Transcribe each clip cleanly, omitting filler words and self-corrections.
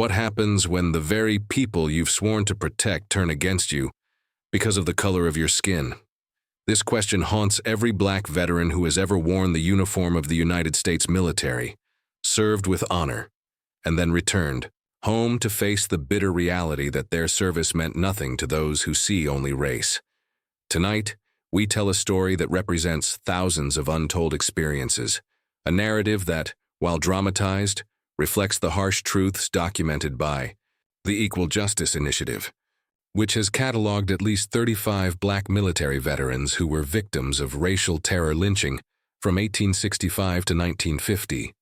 What happens when the very people you've sworn to protect turn against you because of the color of your skin? This question haunts every black veteran who has ever worn the uniform of the United States military, served with honor, and then returned home to face the bitter reality that their service meant nothing to those who see only race. Tonight, we tell a story that represents thousands of untold experiences, a narrative that, while dramatized, reflects the harsh truths documented by the Equal Justice Initiative, which has cataloged at least 35 black military veterans who were victims of racial terror lynching from 1865 to 1950.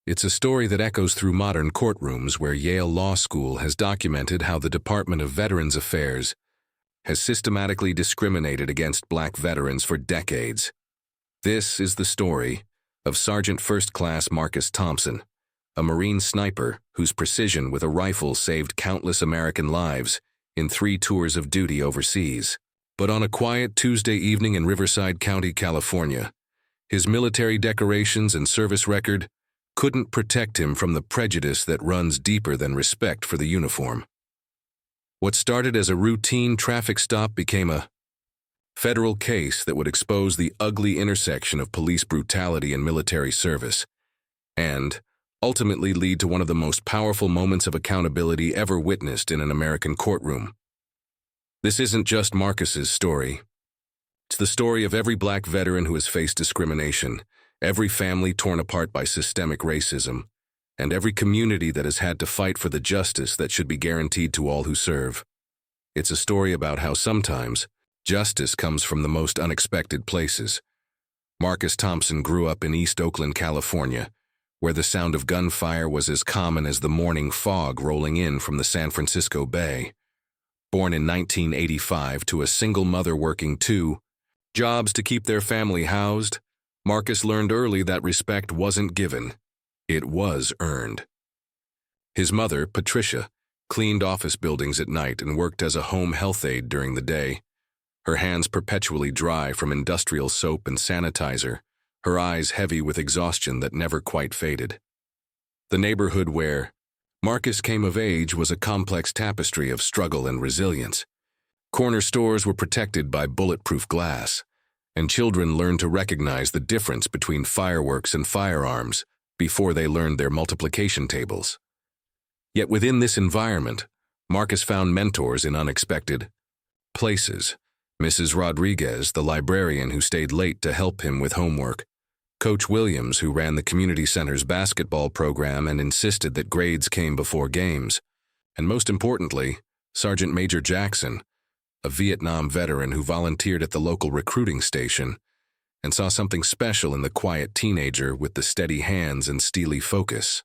It's a story that echoes through modern courtrooms where Yale Law School has documented how the Department of Veterans Affairs has systematically discriminated against black veterans for decades. This is the story of Sergeant First Class Marcus Thompson, a Marine sniper whose precision with a rifle saved countless American lives in 3 tours of duty overseas. But on a quiet Tuesday evening in Riverside County, California, his military decorations and service record couldn't protect him from the prejudice that runs deeper than respect for the uniform. What started as a routine traffic stop became a federal case that would expose the ugly intersection of police brutality and military service, and ultimately lead to one of the most powerful moments of accountability ever witnessed in an American courtroom. This isn't just Marcus's story. It's the story of every black veteran who has faced discrimination, every family torn apart by systemic racism, and every community that has had to fight for the justice that should be guaranteed to all who serve. It's a story about how sometimes justice comes from the most unexpected places. Marcus Thompson grew up in East Oakland, California, where the sound of gunfire was as common as the morning fog rolling in from the San Francisco Bay. Born in 1985 to a single mother working 2 jobs to keep their family housed, Marcus learned early that respect wasn't given, it was earned. His mother, Patricia, cleaned office buildings at night and worked as a home health aide during the day, her hands perpetually dry from industrial soap and sanitizer, her eyes heavy with exhaustion that never quite faded. The neighborhood where Marcus came of age was a complex tapestry of struggle and resilience. Corner stores were protected by bulletproof glass, and children learned to recognize the difference between fireworks and firearms before they learned their multiplication tables. Yet within this environment, Marcus found mentors in unexpected places. Mrs. Rodriguez, the librarian who stayed late to help him with homework, Coach Williams, who ran the community center's basketball program and insisted that grades came before games, and most importantly, Sergeant Major Jackson, a Vietnam veteran who volunteered at the local recruiting station and saw something special in the quiet teenager with the steady hands and steely focus.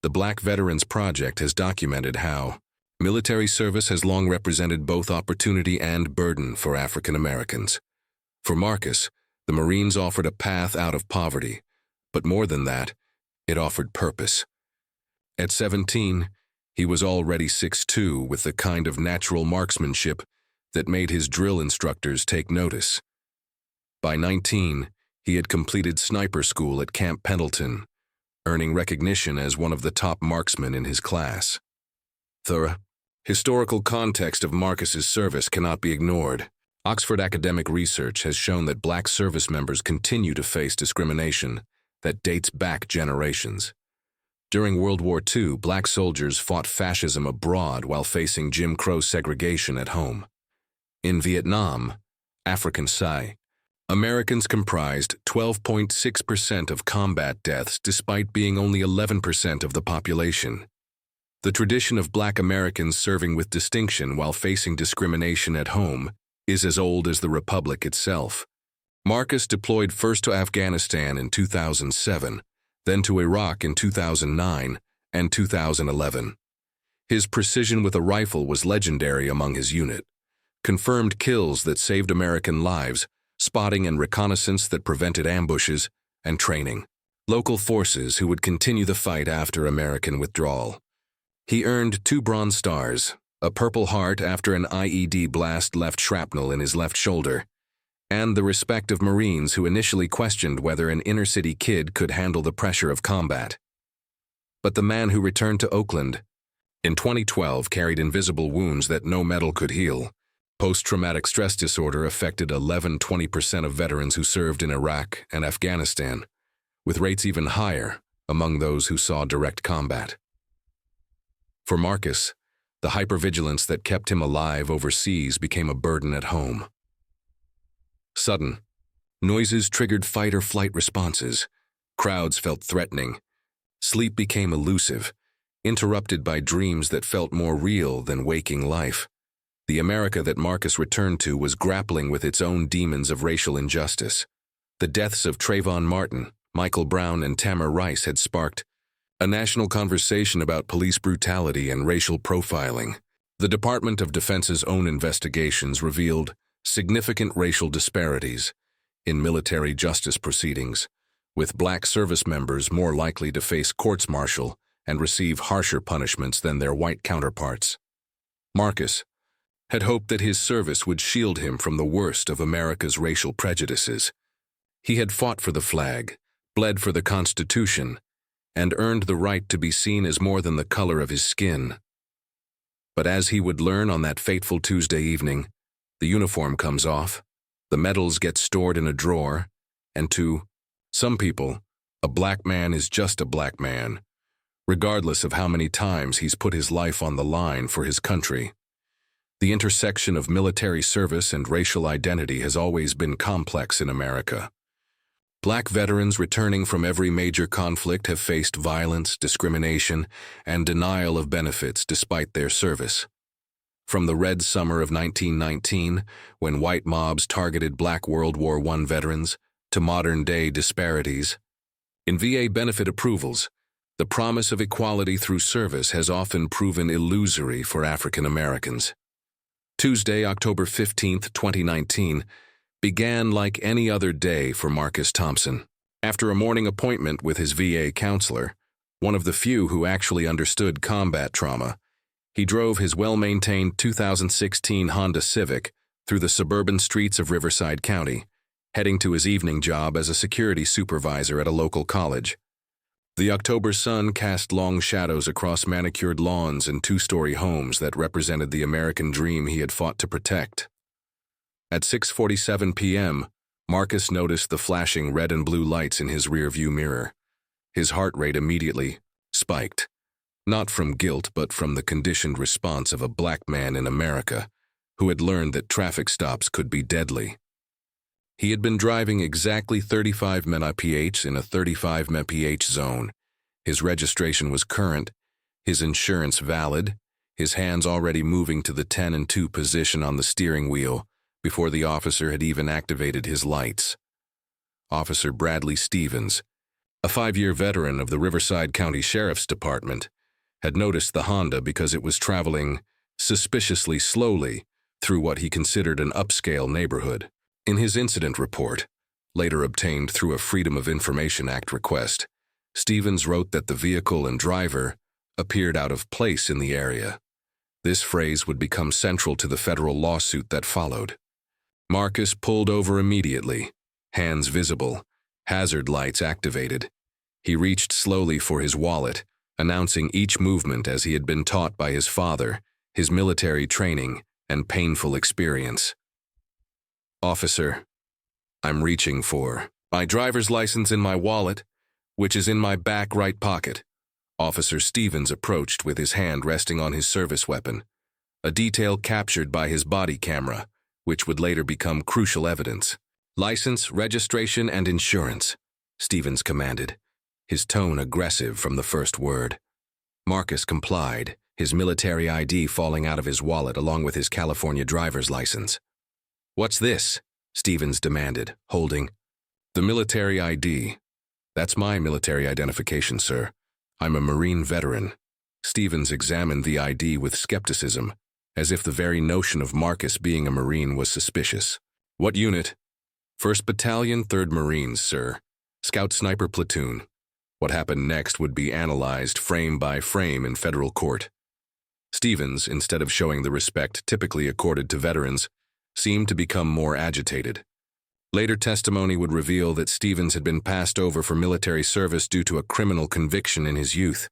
The Black Veterans Project has documented how military service has long represented both opportunity and burden for African Americans. For Marcus, the Marines offered a path out of poverty, but more than that, it offered purpose. At 17, he was already 6'2", with the kind of natural marksmanship that made his drill instructors take notice. By 19, he had completed sniper school at Camp Pendleton, earning recognition as one of the top marksmen in his class. The historical context of Marcus's service cannot be ignored. Oxford academic research has shown that black service members continue to face discrimination that dates back generations. During World War II, black soldiers fought fascism abroad while facing Jim Crow segregation at home. In Vietnam, African Psy, Americans comprised 12.6% of combat deaths despite being only 11% of the population. The tradition of black Americans serving with distinction while facing discrimination at home is as old as the Republic itself. Marcus deployed first to Afghanistan in 2007, then to Iraq in 2009 and 2011. His precision with a rifle was legendary among his unit. Confirmed kills that saved American lives, spotting and reconnaissance that prevented ambushes, and training local forces who would continue the fight after American withdrawal. He earned 2 Bronze Stars, a Purple Heart after an IED blast left shrapnel in his left shoulder, and the respect of Marines who initially questioned whether an inner-city kid could handle the pressure of combat. but the man who returned to Oakland in 2012 carried invisible wounds that no metal could heal. Post-traumatic stress disorder affected 11–20% of veterans who served in Iraq and Afghanistan, with rates even higher among those who saw direct combat. For Marcus, the hypervigilance that kept him alive overseas became a burden at home. Sudden noises triggered fight-or-flight responses. Crowds felt threatening. Sleep became elusive, interrupted by dreams that felt more real than waking life. The America that Marcus returned to was grappling with its own demons of racial injustice. The deaths of Trayvon Martin, Michael Brown, and Tamir Rice had sparked a national conversation about police brutality and racial profiling. The Department of Defense's own investigations revealed significant racial disparities in military justice proceedings, with black service members more likely to face courts-martial and receive harsher punishments than their white counterparts. Marcus had hoped that his service would shield him from the worst of America's racial prejudices. He had fought for the flag, bled for the Constitution, and earned the right to be seen as more than the color of his skin. But as he would learn on that fateful Tuesday evening, the uniform comes off, the medals get stored in a drawer, and to some people, a black man is just a black man, regardless of how many times he's put his life on the line for his country. The intersection of military service and racial identity has always been complex in America. Black veterans returning from every major conflict have faced violence, discrimination, and denial of benefits despite their service. From the Red Summer of 1919, when white mobs targeted black World War I veterans, to modern-day disparities in VA benefit approvals, the promise of equality through service has often proven illusory for African Americans. Tuesday, October 15, 2019, began like any other day for Marcus Thompson. After a morning appointment with his VA counselor, one of the few who actually understood combat trauma, he drove his well-maintained 2016 Honda Civic through the suburban streets of Riverside County, heading to his evening job as a security supervisor at a local college. The October sun cast long shadows across manicured lawns and two-story homes that represented the American dream he had fought to protect. At 6:47 p.m., Marcus noticed the flashing red and blue lights in his rearview mirror. His heart rate immediately spiked, not from guilt but from the conditioned response of a black man in America who had learned that traffic stops could be deadly. He had been driving exactly 35 mph in a 35 mph zone. His registration was current, his insurance valid, his hands already moving to the 10 and 2 position on the steering wheel before the officer had even activated his lights. Officer Bradley Stevens, a 5-year veteran of the Riverside County Sheriff's Department, had noticed the Honda because it was traveling suspiciously slowly through what he considered an upscale neighborhood. In his incident report, later obtained through a Freedom of Information Act request, Stevens wrote that the vehicle and driver appeared out of place in the area. This phrase would become central to the federal lawsuit that followed. Marcus pulled over immediately, hands visible, hazard lights activated. He reached slowly for his wallet, announcing each movement as he had been taught by his father, his military training, and painful experience. "Officer, I'm reaching for my driver's license in my wallet, which is in my back right pocket." Officer Stevens approached with his hand resting on his service weapon, a detail captured by his body camera, which would later become crucial evidence. "License, registration, and insurance," Stevens commanded, his tone aggressive from the first word. Marcus complied, his military ID falling out of his wallet along with his California driver's license. "What's this?" Stevens demanded, holding the military ID. "That's my military identification, sir. I'm a Marine veteran." Stevens examined the ID with skepticism, as if the very notion of Marcus being a Marine was suspicious. "What unit?" "1st Battalion, 3rd Marines, sir. Scout Sniper Platoon." What happened next would be analyzed frame by frame in federal court. Stevens, instead of showing the respect typically accorded to veterans, seemed to become more agitated. Later testimony would reveal that Stevens had been passed over for military service due to a criminal conviction in his youth.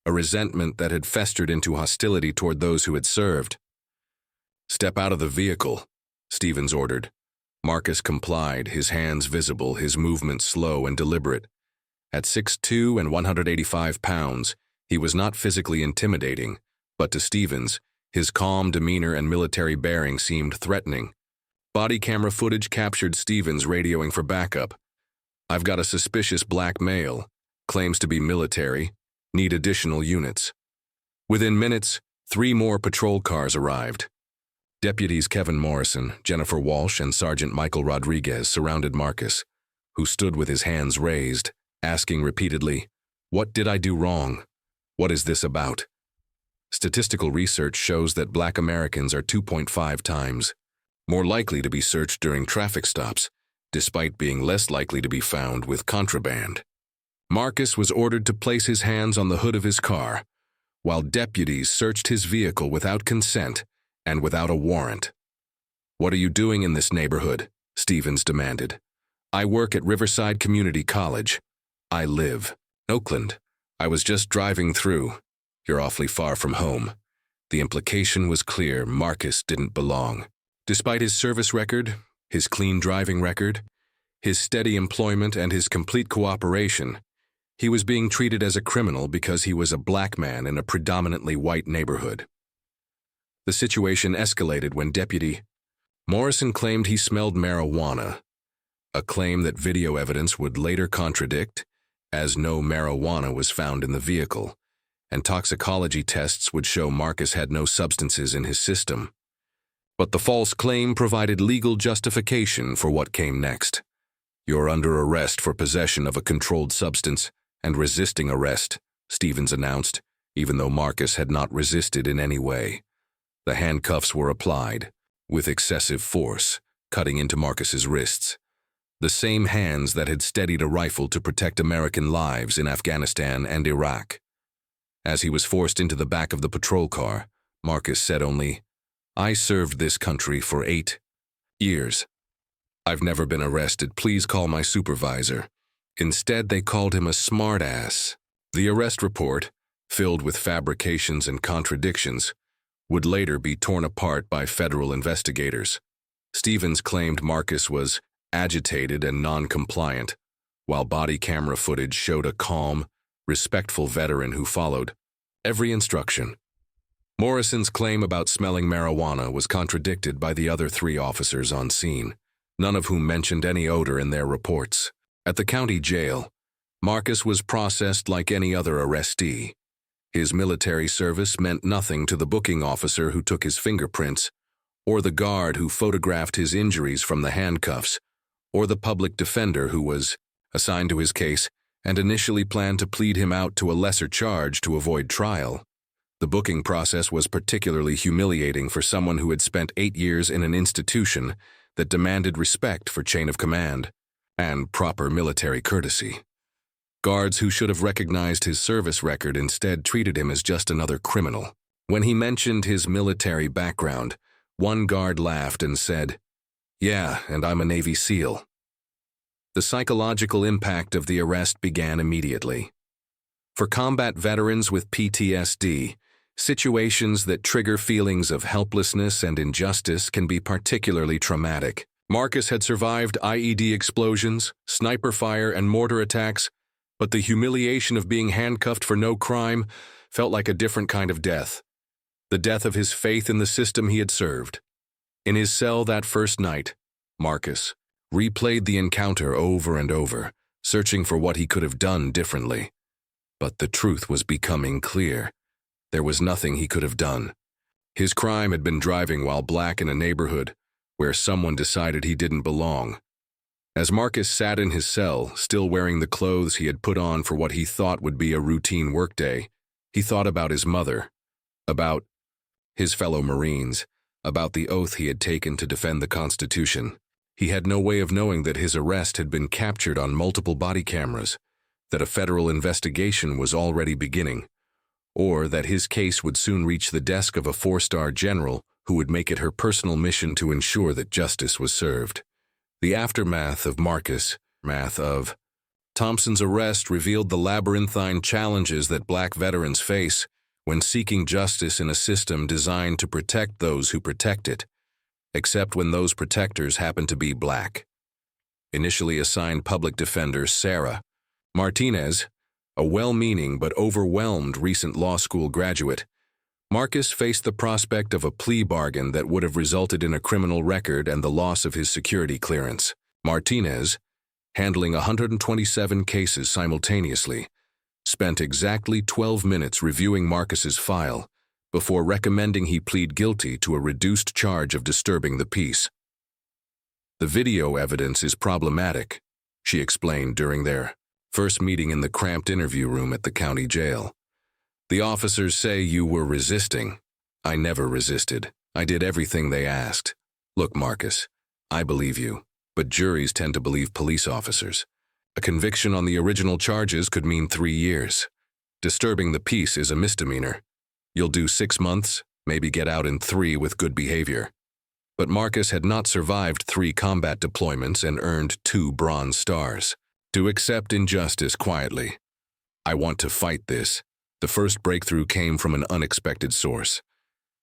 a resentment that had festered into hostility toward those who had served. "Step out of the vehicle," Stevens ordered. Marcus complied, his hands visible, his movements slow and deliberate. At 6'2" and 185 pounds, he was not physically intimidating, but to Stevens, his calm demeanor and military bearing seemed threatening. Body camera footage captured Stevens radioing for backup. "I've got a suspicious black male, claims to be military, need additional units." Within minutes, 3 more patrol cars arrived. Deputies Kevin Morrison, Jennifer Walsh, and Sergeant Michael Rodriguez surrounded Marcus, who stood with his hands raised, asking repeatedly, "What did I do wrong? What is this about?" Statistical research shows that Black Americans are 2.5 times more likely to be searched during traffic stops, despite being less likely to be found with contraband. Marcus was ordered to place his hands on the hood of his car, while deputies searched his vehicle without consent and without a warrant. "What are you doing in this neighborhood?" Stevens demanded. "I work at Riverside Community College. I live in Oakland. I was just driving through. You're awfully far from home." The implication was clear: Marcus didn't belong. Despite his service record, his clean driving record, his steady employment, and his complete cooperation, he was being treated as a criminal because he was a black man in a predominantly white neighborhood. The situation escalated when Deputy Morrison claimed he smelled marijuana, a claim that video evidence would later contradict, as no marijuana was found in the vehicle, and toxicology tests would show Marcus had no substances in his system. But the false claim provided legal justification for what came next. "You're under arrest for possession of a controlled substance and resisting arrest," Stevens announced, even though Marcus had not resisted in any way. The handcuffs were applied, with excessive force, cutting into Marcus's wrists. The same hands that had steadied a rifle to protect American lives in Afghanistan and Iraq. As he was forced into the back of the patrol car, Marcus said only, "I served this country for 8 years. I've never been arrested. Please call my supervisor." Instead, they called him a smartass. The arrest report, filled with fabrications and contradictions, would later be torn apart by federal investigators. Stevens claimed Marcus was agitated and non-compliant, while body camera footage showed a calm, respectful veteran who followed every instruction. Morrison's claim about smelling marijuana was contradicted by the other 3 officers on scene, none of whom mentioned any odor in their reports. At the county jail, Marcus was processed like any other arrestee. His military service meant nothing to the booking officer who took his fingerprints, or the guard who photographed his injuries from the handcuffs, or the public defender who was assigned to his case and initially planned to plead him out to a lesser charge to avoid trial. The booking process was particularly humiliating for someone who had spent 8 years in an institution that demanded respect for chain of command and proper military courtesy. Guards who should have recognized his service record instead treated him as just another criminal. When he mentioned his military background, one guard laughed and said, "Yeah, and I'm a Navy SEAL." The psychological impact of the arrest began immediately. For combat veterans with PTSD, situations that trigger feelings of helplessness and injustice can be particularly traumatic. Marcus had survived IED explosions, sniper fire, and mortar attacks, but the humiliation of being handcuffed for no crime felt like a different kind of death. The death of his faith in the system he had served. In his cell that first night, Marcus replayed the encounter over and over, searching for what he could have done differently. But the truth was becoming clear. There was nothing he could have done. His crime had been driving while black in a neighborhood where someone decided he didn't belong. As Marcus sat in his cell, still wearing the clothes he had put on for what he thought would be a routine workday, he thought about his mother, about his fellow Marines, about the oath he had taken to defend the Constitution. He had no way of knowing that his arrest had been captured on multiple body cameras, that a federal investigation was already beginning, or that his case would soon reach the desk of a 4-star general who would make it her personal mission to ensure that justice was served. The aftermath of Marcus, Thompson's arrest revealed the labyrinthine challenges that black veterans face when seeking justice in a system designed to protect those who protect it, except when those protectors happen to be black. Initially assigned public defender Sarah Martinez, a well-meaning but overwhelmed recent law school graduate, Marcus faced the prospect of a plea bargain that would have resulted in a criminal record and the loss of his security clearance. Martinez, handling 127 cases simultaneously, spent exactly 12 minutes reviewing Marcus's file before recommending he plead guilty to a reduced charge of disturbing the peace. "The video evidence is problematic," she explained during their first meeting in the cramped interview room at the county jail. "The officers say you were resisting. I never resisted. I did everything they asked. Look, Marcus, I believe you, but juries tend to believe police officers. A conviction on the original charges could mean 3 years. Disturbing the peace is a misdemeanor. You'll do 6 months, maybe get out in 3 with good behavior." But Marcus had not survived 3 combat deployments and earned 2 Bronze Stars. To accept injustice quietly. "I want to fight this." The first breakthrough came from an unexpected source.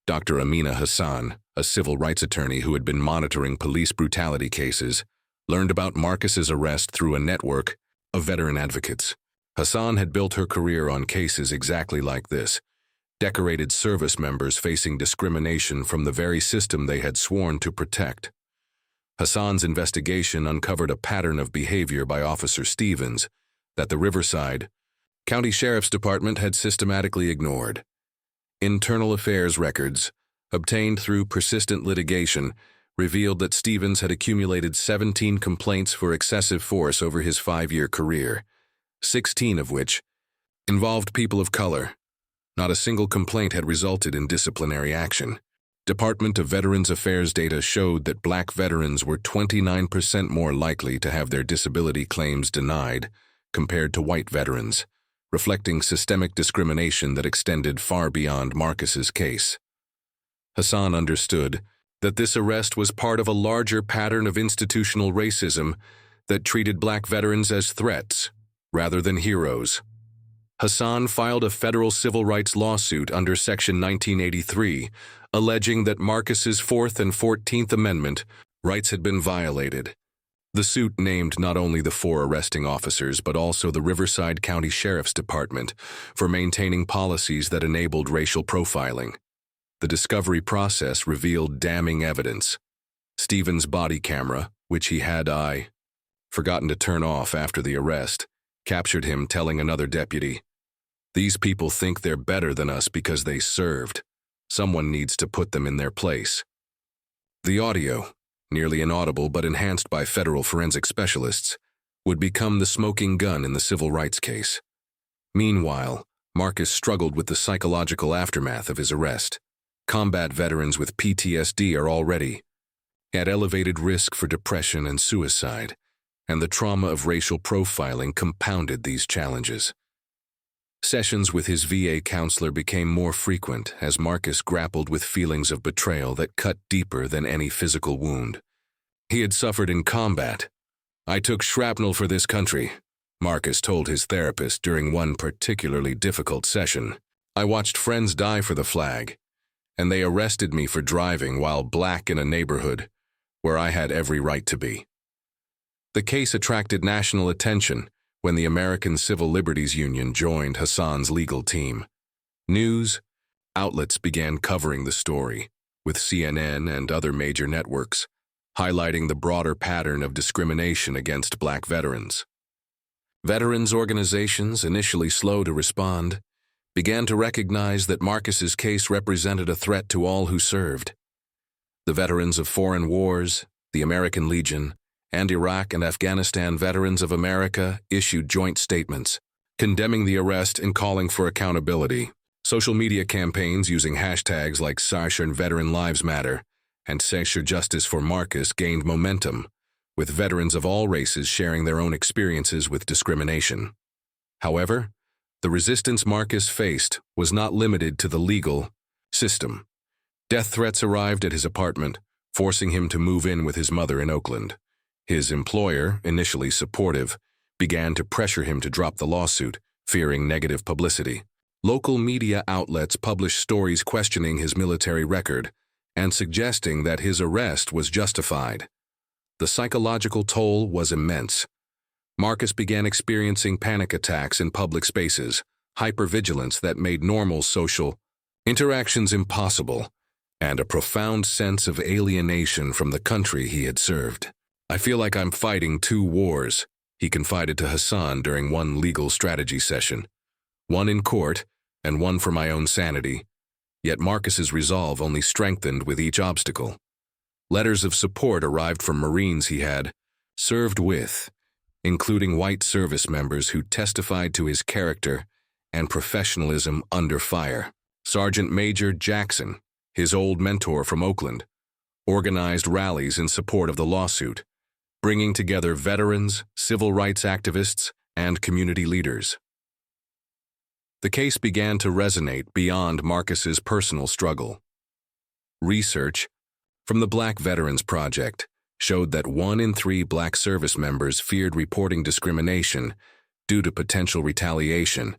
Dr. Amina Hassan, a civil rights attorney who had been monitoring police brutality cases, learned about Marcus's arrest through a network of veteran advocates. Hassan had built her career on cases exactly like this, decorated service members facing discrimination from the very system they had sworn to protect. Hassan's investigation uncovered a pattern of behavior by Officer Stevens that the Riverside County Sheriff's Department had systematically ignored. Internal affairs records, obtained through persistent litigation, revealed that Stevens had accumulated 17 complaints for excessive force over his 5-year career, 16 of which involved people of color. Not a single complaint had resulted in disciplinary action. Department of Veterans Affairs data showed that black veterans were 29% more likely to have their disability claims denied compared to white veterans, reflecting systemic discrimination that extended far beyond Marcus's case. Hassan understood that this arrest was part of a larger pattern of institutional racism that treated black veterans as threats rather than heroes. Hassan filed a federal civil rights lawsuit under Section 1983, alleging that Marcus's 4th and 14th Amendment rights had been violated. The suit named not only the 4 arresting officers but also the Riverside County Sheriff's Department for maintaining policies that enabled racial profiling. The discovery process revealed damning evidence. Stevens' body camera, which he had forgotten to turn off after the arrest, captured him telling another deputy, "These people think they're better than us because they served. Someone needs to put them in their place." The audio, nearly inaudible but enhanced by federal forensic specialists, would become the smoking gun in the civil rights case. Meanwhile, Marcus struggled with the psychological aftermath of his arrest. Combat veterans with PTSD are already at elevated risk for depression and suicide, and the trauma of racial profiling compounded these challenges. Sessions with his VA counselor became more frequent as Marcus grappled with feelings of betrayal that cut deeper than any physical wound. He had suffered in combat. "I took shrapnel for this country," Marcus told his therapist during one particularly difficult session. "I watched friends die for the flag, and they arrested me for driving while black in a neighborhood where I had every right to be." The case attracted national attention when the American Civil Liberties Union joined Hassan's legal team. News outlets began covering the story, with CNN and other major networks, highlighting the broader pattern of discrimination against black veterans. Veterans organizations, initially slow to respond, began to recognize that Marcus's case represented a threat to all who served. The veterans of foreign wars, the American Legion, and Iraq and Afghanistan Veterans of America issued joint statements, condemning the arrest and calling for accountability. Social media campaigns using hashtags like #Sarshar Veteran Lives Matter and #Sarshar Justice for Marcus gained momentum, with veterans of all races sharing their own experiences with discrimination. However, the resistance Marcus faced was not limited to the legal system. Death threats arrived at his apartment, forcing him to move in with his mother in Oakland. His employer, initially supportive, began to pressure him to drop the lawsuit, fearing negative publicity. Local media outlets published stories questioning his military record and suggesting that his arrest was justified. The psychological toll was immense. Marcus began experiencing panic attacks in public spaces, hypervigilance that made normal social interactions impossible, and a profound sense of alienation from the country he had served. "I feel like I'm fighting two wars," he confided to Hassan during one legal strategy session. "One in court, and one for my own sanity." Yet Marcus's resolve only strengthened with each obstacle. Letters of support arrived from Marines he had served with, including white service members who testified to his character and professionalism under fire. Sergeant Major Jackson, his old mentor from Oakland, organized rallies in support of the lawsuit, bringing together veterans, civil rights activists, and community leaders. The case began to resonate beyond Marcus's personal struggle. Research from the Black Veterans Project showed that 1 in 3 Black service members feared reporting discrimination due to potential retaliation,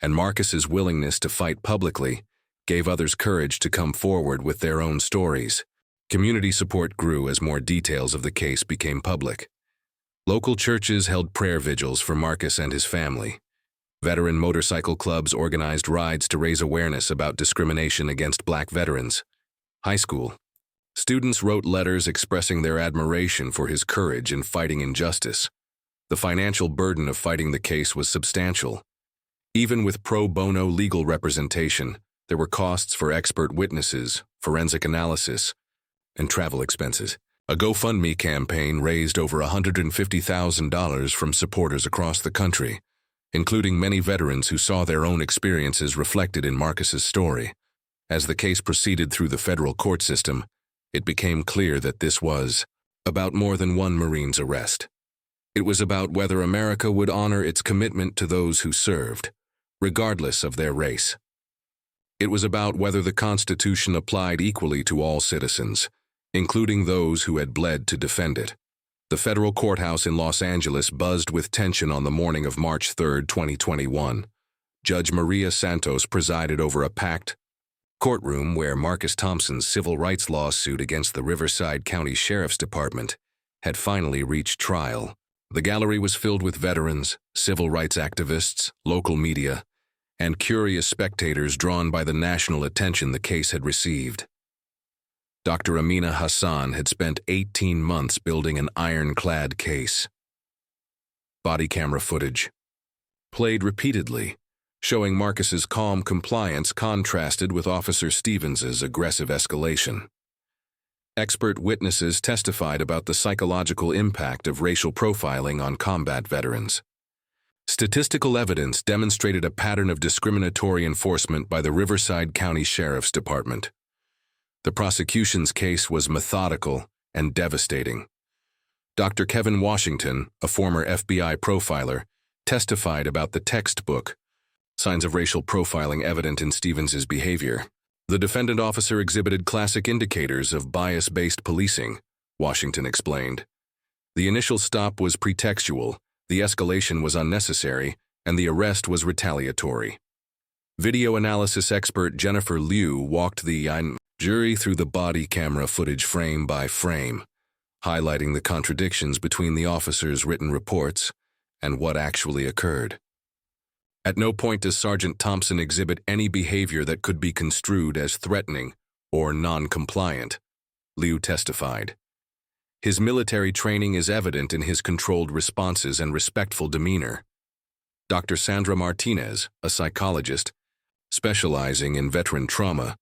and Marcus's willingness to fight publicly gave others courage to come forward with their own stories. Community support grew as more details of the case became public. Local churches held prayer vigils for Marcus and his family. Veteran motorcycle clubs organized rides to raise awareness about discrimination against Black veterans. High school students wrote letters expressing their admiration for his courage in fighting injustice. The financial burden of fighting the case was substantial. Even with pro bono legal representation, there were costs for expert witnesses, forensic analysis, and travel expenses. A GoFundMe campaign raised over $150,000 from supporters across the country, including many veterans who saw their own experiences reflected in Marcus's story. As the case proceeded through the federal court system, it became clear that this was about more than one Marine's arrest. It was about whether America would honor its commitment to those who served, regardless of their race. It was about whether the Constitution applied equally to all citizens, including those who had bled to defend it. The federal courthouse in Los Angeles buzzed with tension on the morning of March 3, 2021. Judge Maria Santos presided over a packed courtroom where Marcus Thompson's civil rights lawsuit against the Riverside County Sheriff's Department had finally reached trial. The gallery was filled with veterans, civil rights activists, local media, and curious spectators drawn by the national attention the case had received. Dr. Amina Hassan had spent 18 months building an ironclad case. Body camera footage played repeatedly, showing Marcus's calm compliance contrasted with Officer Stevens's aggressive escalation. Expert witnesses testified about the psychological impact of racial profiling on combat veterans. Statistical evidence demonstrated a pattern of discriminatory enforcement by the Riverside County Sheriff's Department. The prosecution's case was methodical and devastating. Dr. Kevin Washington, a former FBI profiler, testified about the textbook, Signs of Racial Profiling Evident in Stevens's Behavior. The defendant officer exhibited classic indicators of bias-based policing, Washington explained. The initial stop was pretextual, the escalation was unnecessary, and the arrest was retaliatory. Video analysis expert Jennifer Liu walked the jury through the body camera footage frame by frame, highlighting the contradictions between the officer's written reports and what actually occurred. At no point does Sergeant Thompson exhibit any behavior that could be construed as threatening or non-compliant, Liu testified. His military training is evident in his controlled responses and respectful demeanor. Dr. Sandra Martinez, a psychologist specializing in veteran trauma,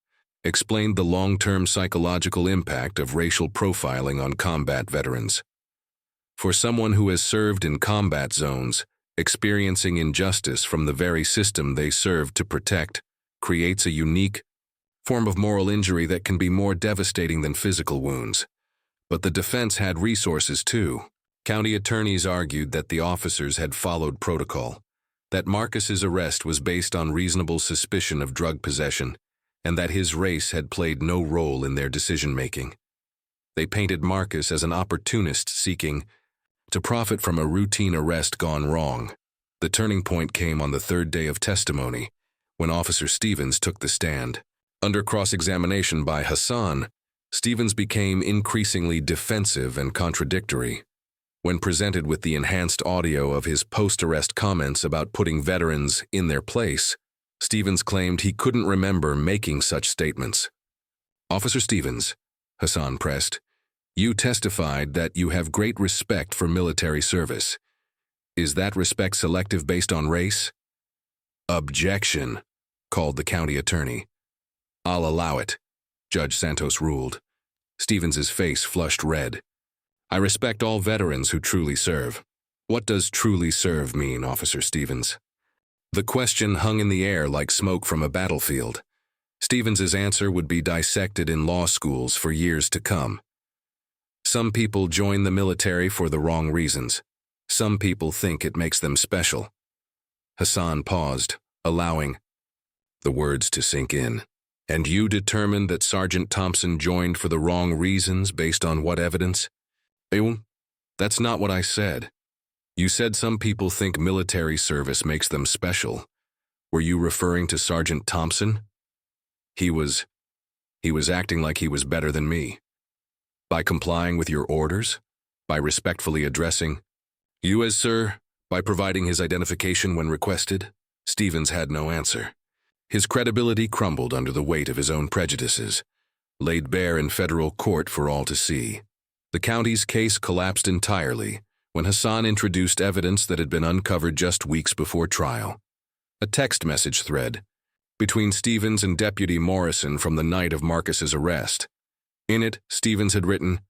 explained the long-term psychological impact of racial profiling on combat veterans. For someone who has served in combat zones, experiencing injustice from the very system they served to protect creates a unique form of moral injury that can be more devastating than physical wounds. But the defense had resources too. County attorneys argued that the officers had followed protocol, that Marcus's arrest was based on reasonable suspicion of drug possession, and that his race had played no role in their decision-making. They painted Marcus as an opportunist seeking to profit from a routine arrest gone wrong. The turning point came on the third day of testimony, when Officer Stevens took the stand. Under cross-examination by Hassan, Stevens became increasingly defensive and contradictory. When presented with the enhanced audio of his post-arrest comments about putting veterans in their place, Stevens claimed he couldn't remember making such statements. "Officer Stevens," Hassan pressed, "you testified that you have great respect for military service. Is that respect selective based on race?" "Objection," called the county attorney. "I'll allow it," Judge Santos ruled. Stevens's face flushed red. "I respect all veterans who truly serve." "What does truly serve mean, Officer Stevens?" The question hung in the air like smoke from a battlefield. Stevens's answer would be dissected in law schools for years to come. Some people join the military for the wrong reasons. Some people think it makes them special. Hassan paused, allowing the words to sink in. "And you determined that Sergeant Thompson joined for the wrong reasons based on what evidence?" "That's not what I said. You said some people think military service makes them special. Were you referring to Sergeant Thompson?" He was acting like he was better than me. By complying with your orders? By respectfully addressing you as sir? By providing his identification when requested? Stevens had no answer. His credibility crumbled under the weight of his own prejudices, laid bare in federal court for all to see. The county's case collapsed entirely when Hassan introduced evidence that had been uncovered just weeks before trial. A text message thread between Stevens and Deputy Morrison from the night of Marcus's arrest. In it, Stevens had written,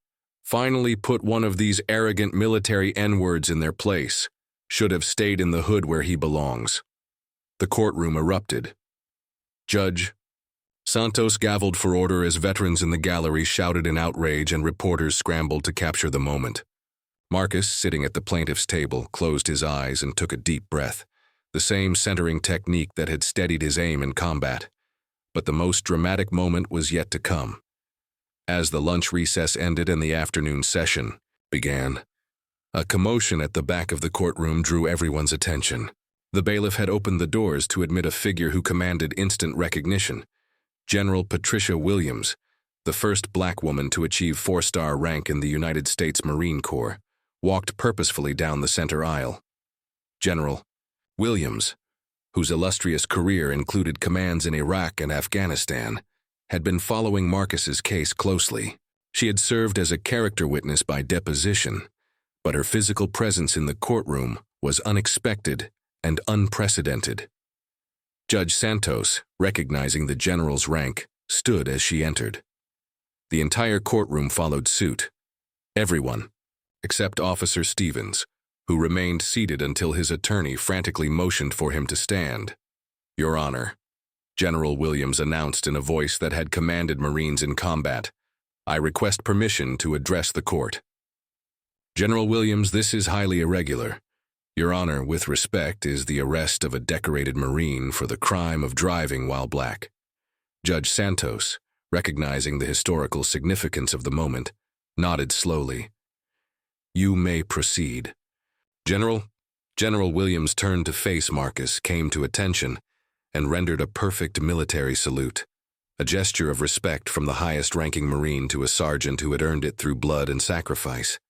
"Finally put one of these arrogant military N-words in their place. Should have stayed in the hood where he belongs." The courtroom erupted. Judge Santos gavelled for order as veterans in the gallery shouted in outrage and reporters scrambled to capture the moment. Marcus, sitting at the plaintiff's table, closed his eyes and took a deep breath, the same centering technique that had steadied his aim in combat. But the most dramatic moment was yet to come. As the lunch recess ended and the afternoon session began, a commotion at the back of the courtroom drew everyone's attention. The bailiff had opened the doors to admit a figure who commanded instant recognition. General Patricia Williams, the first black woman to achieve 4-star rank in the United States Marine Corps, walked purposefully down the center aisle. General Williams, whose illustrious career included commands in Iraq and Afghanistan, had been following Marcus's case closely. She had served as a character witness by deposition, but her physical presence in the courtroom was unexpected and unprecedented. Judge Santos, recognizing the general's rank, stood as she entered. The entire courtroom followed suit. Everyone, except Officer Stevens, who remained seated until his attorney frantically motioned for him to stand. "Your Honor," General Williams announced in a voice that had commanded Marines in combat, "I request permission to address the court." "General Williams, this is highly irregular. Your Honor, with respect, is the arrest of a decorated Marine for the crime of driving while black." Judge Santos, recognizing the historical significance of the moment, nodded slowly. "You may proceed." General Williams turned to face Marcus, came to attention, and rendered a perfect military salute, a gesture of respect from the highest-ranking Marine to a sergeant who had earned it through blood and sacrifice.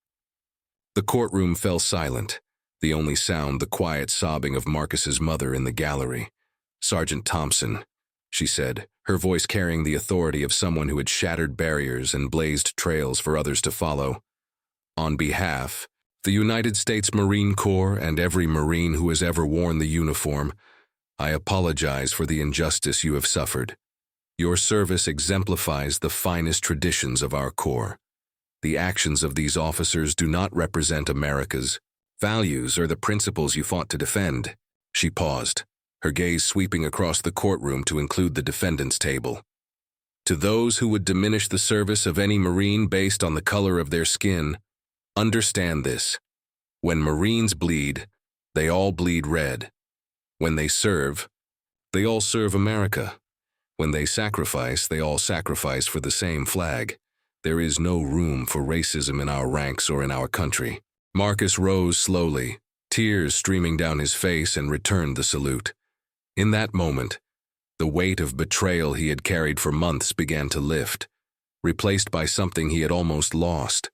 The courtroom fell silent, the only sound the quiet sobbing of Marcus's mother in the gallery. "Sergeant Thompson," she said, her voice carrying the authority of someone who had shattered barriers and blazed trails for others to follow. "On behalf the United States Marine Corps and every Marine who has ever worn the uniform, I apologize for the injustice you have suffered. Your service exemplifies the finest traditions of our Corps. The actions of these officers do not represent America's values or the principles you fought to defend." She paused, her gaze sweeping across the courtroom to include the defendant's table. "To those who would diminish the service of any Marine based on the color of their skin, understand this. When Marines bleed, they all bleed red. When they serve, they all serve America. When they sacrifice, they all sacrifice for the same flag. There is no room for racism in our ranks or in our country." Marcus rose slowly, tears streaming down his face, and returned the salute. In that moment, the weight of betrayal he had carried for months began to lift, replaced by something he had almost lost: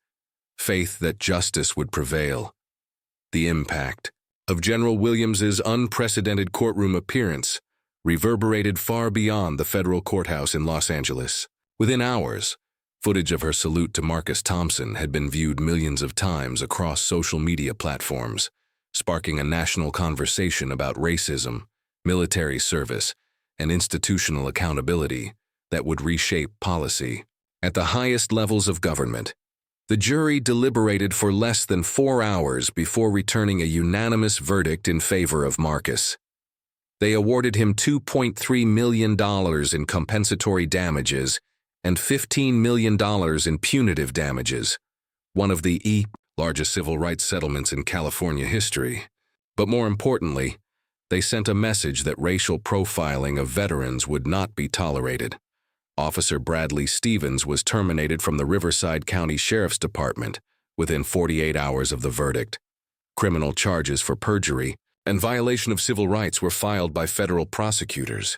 faith that justice would prevail. The impact of General Williams's unprecedented courtroom appearance reverberated far beyond the federal courthouse in Los Angeles. Within hours, footage of her salute to Marcus Thompson had been viewed millions of times across social media platforms, sparking a national conversation about racism, military service, and institutional accountability that would reshape policy. At the highest levels of government, the jury deliberated for less than 4 hours before returning a unanimous verdict in favor of Marcus. They awarded him $2.3 million in compensatory damages and $15 million in punitive damages, one of the largest civil rights settlements in California history. But more importantly, they sent a message that racial profiling of veterans would not be tolerated. Officer Bradley Stevens was terminated from the Riverside County Sheriff's Department within 48 hours of the verdict. Criminal charges for perjury and violation of civil rights were filed by federal prosecutors,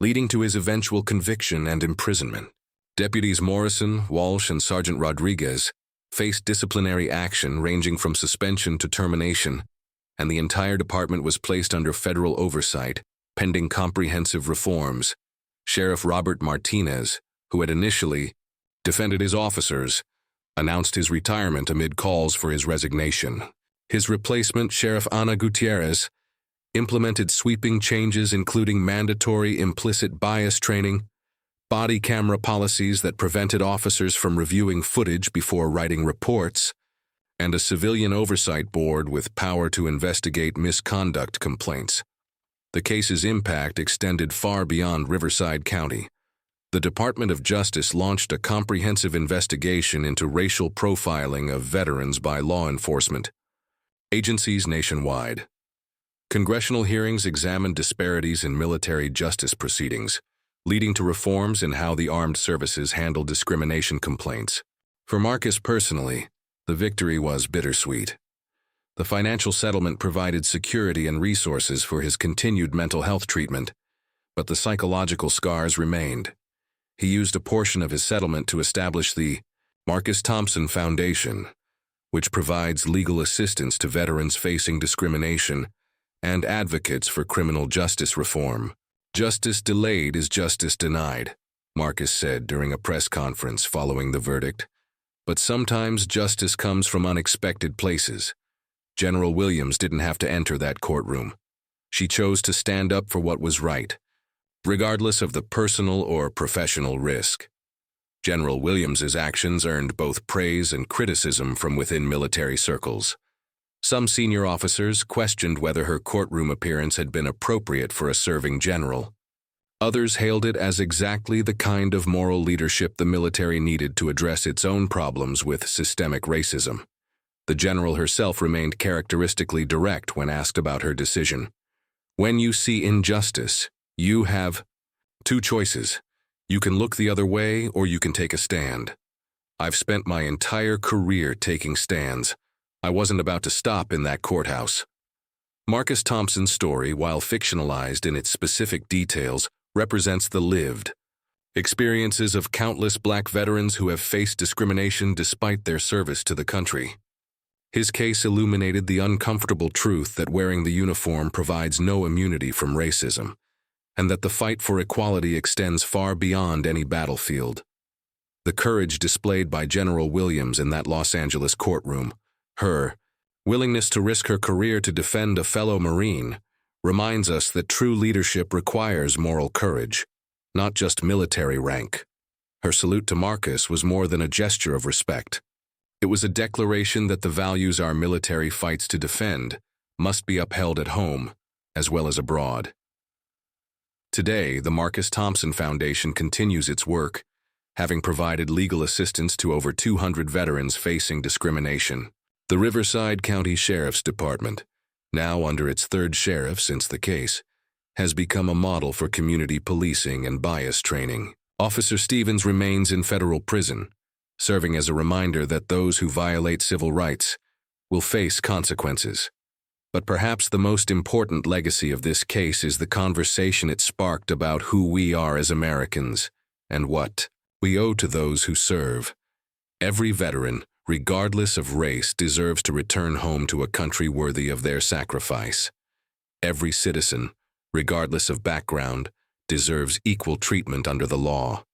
leading to his eventual conviction and imprisonment. Deputies Morrison, Walsh, and Sergeant Rodriguez faced disciplinary action ranging from suspension to termination, and the entire department was placed under federal oversight, pending comprehensive reforms. Sheriff Robert Martinez, who had initially defended his officers, announced his retirement amid calls for his resignation. His replacement, Sheriff Ana Gutierrez, implemented sweeping changes including mandatory implicit bias training, body camera policies that prevented officers from reviewing footage before writing reports, and a civilian oversight board with power to investigate misconduct complaints. The case's impact extended far beyond Riverside County. The Department of Justice launched a comprehensive investigation into racial profiling of veterans by law enforcement agencies nationwide. Congressional hearings examined disparities in military justice proceedings, leading to reforms in how the armed services handle discrimination complaints. For Marcus personally, the victory was bittersweet. The financial settlement provided security and resources for his continued mental health treatment, but the psychological scars remained. He used a portion of his settlement to establish the Marcus Thompson Foundation, which provides legal assistance to veterans facing discrimination and advocates for criminal justice reform. "Justice delayed is justice denied," Marcus said during a press conference following the verdict. "But sometimes justice comes from unexpected places." General Williams didn't have to enter that courtroom. She chose to stand up for what was right, regardless of the personal or professional risk. General Williams's actions earned both praise and criticism from within military circles. Some senior officers questioned whether her courtroom appearance had been appropriate for a serving general. Others hailed it as exactly the kind of moral leadership the military needed to address its own problems with systemic racism. The general herself remained characteristically direct when asked about her decision. "When you see injustice, you have 2 choices. You can look the other way or you can take a stand. I've spent my entire career taking stands. I wasn't about to stop in that courthouse." Marcus Thompson's story, while fictionalized in its specific details, represents the lived experiences of countless Black veterans who have faced discrimination despite their service to the country. His case illuminated the uncomfortable truth that wearing the uniform provides no immunity from racism, and that the fight for equality extends far beyond any battlefield. The courage displayed by General Williams in that Los Angeles courtroom, her willingness to risk her career to defend a fellow Marine, reminds us that true leadership requires moral courage, not just military rank. Her salute to Marcus was more than a gesture of respect. It was a declaration that the values our military fights to defend must be upheld at home as well as abroad. Today, the Marcus Thompson Foundation continues its work, having provided legal assistance to over 200 veterans facing discrimination. The Riverside County Sheriff's Department, now under its 3rd sheriff since the case, has become a model for community policing and bias training. Officer Stevens remains in federal prison, serving as a reminder that those who violate civil rights will face consequences. But perhaps the most important legacy of this case is the conversation it sparked about who we are as Americans and what we owe to those who serve. Every veteran, regardless of race, deserves to return home to a country worthy of their sacrifice. Every citizen, regardless of background, deserves equal treatment under the law.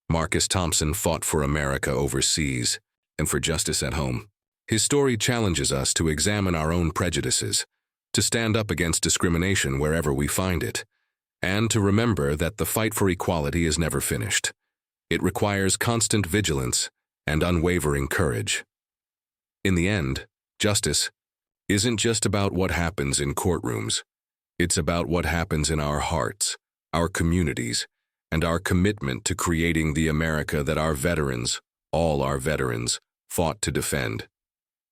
Marcus Thompson fought for America overseas and for justice at home. His story challenges us to examine our own prejudices, to stand up against discrimination wherever we find it, and to remember that the fight for equality is never finished. It requires constant vigilance and unwavering courage. In the end, justice isn't just about what happens in courtrooms. It's about what happens in our hearts, our communities, and our commitment to creating the America that our veterans, all our veterans, fought to defend.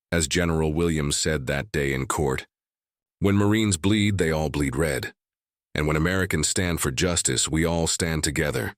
As General Williams said that day in court, "When Marines bleed, they all bleed red. And when Americans stand for justice, we all stand together."